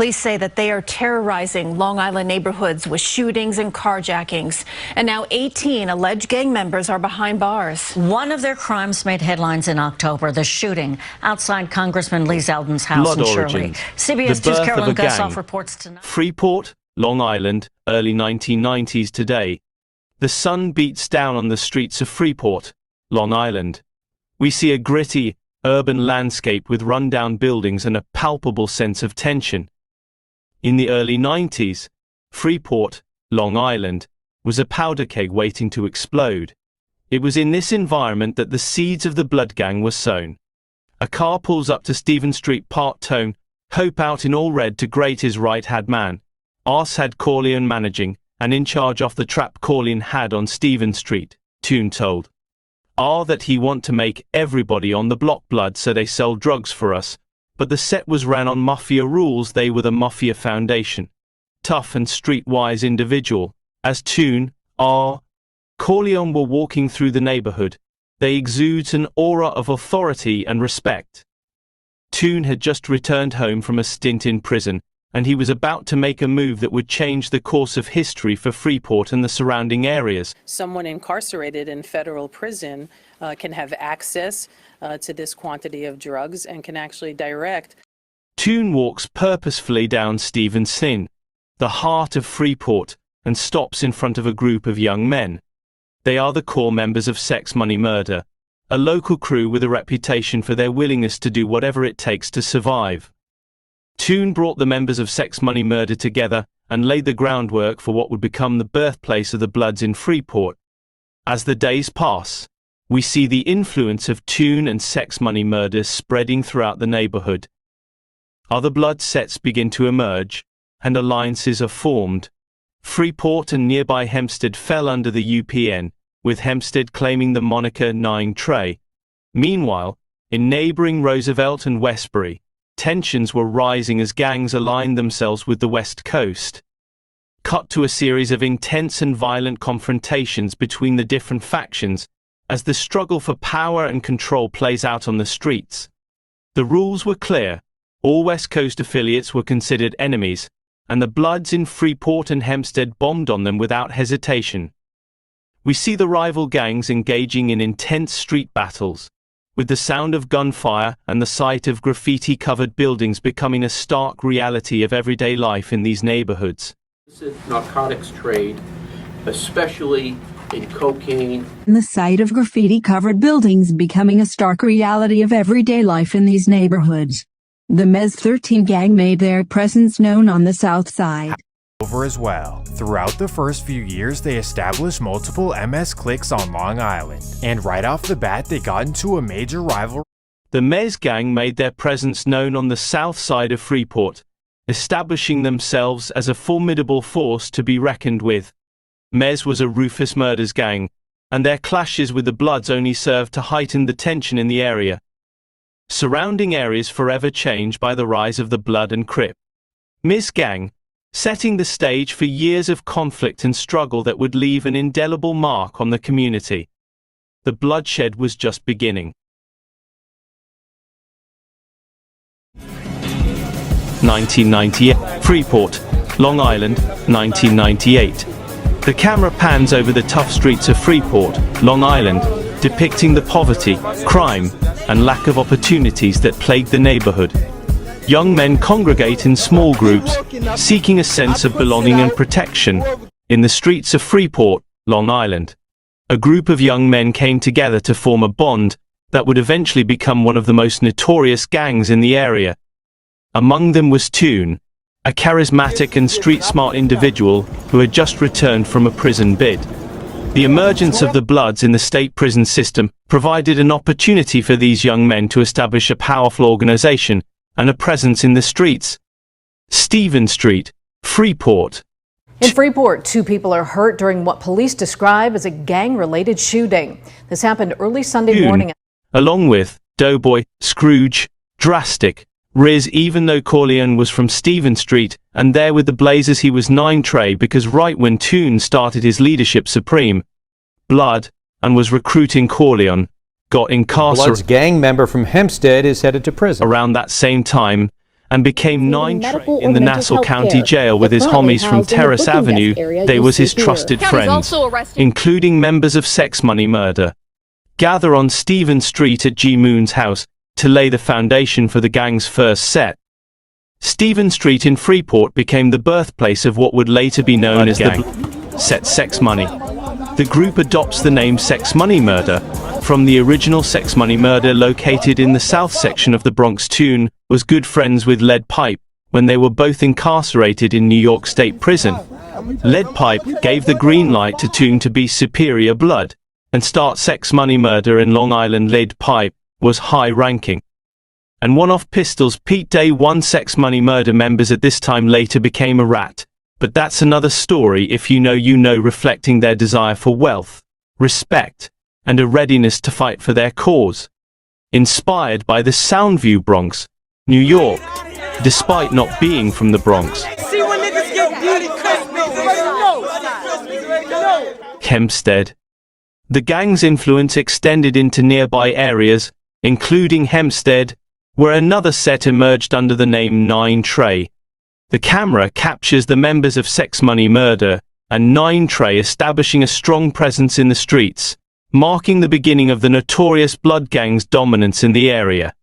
Police say that they are terrorizing Long Island neighborhoods with shootings and carjackings. And now 18 alleged gang members are behind bars. One of their crimes made headlines in October, the shooting outside Congressman Lee Zeldin's house in Shirley. CBS 2's Carolyn Gussoff reports tonight. Freeport, Long Island, early 1990s today. The sun beats down on the streets of Freeport, Long Island. We see a gritty, urban landscape with rundown buildings and a palpable sense of tension. In the early 90s, Freeport, Long Island, was a powder keg waiting to explode. It was in this environment that the seeds of the blood gang were sown. A car pulls up to Stephen Street part tone, Hope out in all red to greet his right-hand man. Ars had Corleone managing, and in charge of the trap Corleone had on Stephen Street, Tun told. That he want to make everybody on the block blood so they sell drugs for us, but the set was ran on mafia rules. They were the mafia foundation. Tough and streetwise individual, as Tun, Corleone were walking through the neighborhood, they exudes an aura of authority and respect. Tun had just returned home from a stint in prison, and he was about to make a move that would change the course of history for Freeport and the surrounding areas. Someone incarcerated in federal prison can have access to this quantity of drugs and can actually direct. Tun walks purposefully down Stephen's Inn, the heart of Freeport, and stops in front of a group of young men. They are the core members of Sex Money Murder, a local crew with a reputation for their willingness to do whatever it takes to survive. Tun brought the members of Sex Money Murder together and laid the groundwork for what would become the birthplace of the Bloods in Freeport. As the days pass, we see the influence of Tun and Sex Money Murder spreading throughout the neighborhood. Other blood sets begin to emerge, and alliances are formed. Freeport and nearby Hempstead fell under the UPN, with Hempstead claiming the moniker 9 Trey. Meanwhile, in neighboring Roosevelt and Westbury, tensions were rising as gangs aligned themselves with the West Coast. Cut to a series of intense and violent confrontations between the different factions as the struggle for power and control plays out on the streets. The rules were clear. All West Coast affiliates were considered enemies, and the Bloods in Freeport and Hempstead bombed on them without hesitation. We see the rival gangs engaging in intense street battles, with the sound of gunfire and the sight of graffiti-covered buildings becoming a stark reality of everyday life in these neighborhoods. Narcotics trade, especially in cocaine. And the sight of graffiti-covered buildings becoming a stark reality of everyday life in these neighborhoods. The Mez 13 gang made their presence known on the South Side. Over as well. Throughout the first few years, they established multiple MS cliques on Long Island, and right off the bat, they got into a major rivalry. The Mez gang made their presence known on the south side of Freeport, establishing themselves as a formidable force to be reckoned with. Mez was a Rufus Murders gang, and their clashes with the Bloods only served to heighten the tension in the area. Surrounding areas forever changed by the rise of the Blood and Crip. Mez gang, setting the stage for years of conflict and struggle that would leave an indelible mark on the community. The bloodshed was just beginning. 1998, Freeport, Long Island, 1998. The camera pans over the tough streets of Freeport, Long Island, depicting the poverty, crime, and lack of opportunities that plague the neighborhood. Young men congregate in small groups, seeking a sense of belonging and protection. In the streets of Freeport, Long Island, a group of young men came together to form a bond that would eventually become one of the most notorious gangs in the area. Among them was Tun, a charismatic and street-smart individual who had just returned from a prison bid. The emergence of the Bloods in the state prison system provided an opportunity for these young men to establish a powerful organization and a presence in the streets. Stephen Street, Freeport. In Freeport, 2 people are hurt during what police describe as a gang-related shooting. This happened early Sunday morning. Along with Doughboy, Scrooge, Drastic, Riz, even though Corleone was from Stephen Street, and there with the Blazers he was 9 Trey because right when Tun started his leadership supreme, Blood, and was recruiting Corleone, got incarcerated. Blood's gang member from Hempstead is headed to prison. Around that same time, and became 9 Trey in the Nassau County Jail with his homies from Terrace Avenue. They was his trusted friends, including members of Sex Money Murder. Gather on Stephen Street at G. Moon's house to lay the foundation for the gang's first set. Stephen Street in Freeport became the birthplace of what would later be known as the set Sex Money. The group adopts the name Sex Money Murder from the original Sex Money Murder, located in the south section of the Bronx. Tun was good friends with Lead Pipe when they were both incarcerated in New York State Prison. Lead Pipe gave the green light to Tun to be Superior Blood and start Sex Money Murder in Long Island. Lead Pipe was high-ranking and one-off Pistols. Pete Day, one Sex Money Murder members at this time, later became a rat. But that's another story. If you know, reflecting their desire for wealth, respect, and a readiness to fight for their cause. Inspired by the Soundview, Bronx, New York, despite not being from the Bronx. Hempstead. The gang's influence extended into nearby areas, including Hempstead, where another set emerged under the name 9 Trey. The camera captures the members of Sex Money Murder and 9 Trey establishing a strong presence in the streets, marking the beginning of the Notorious Blood Gang's dominance in the area.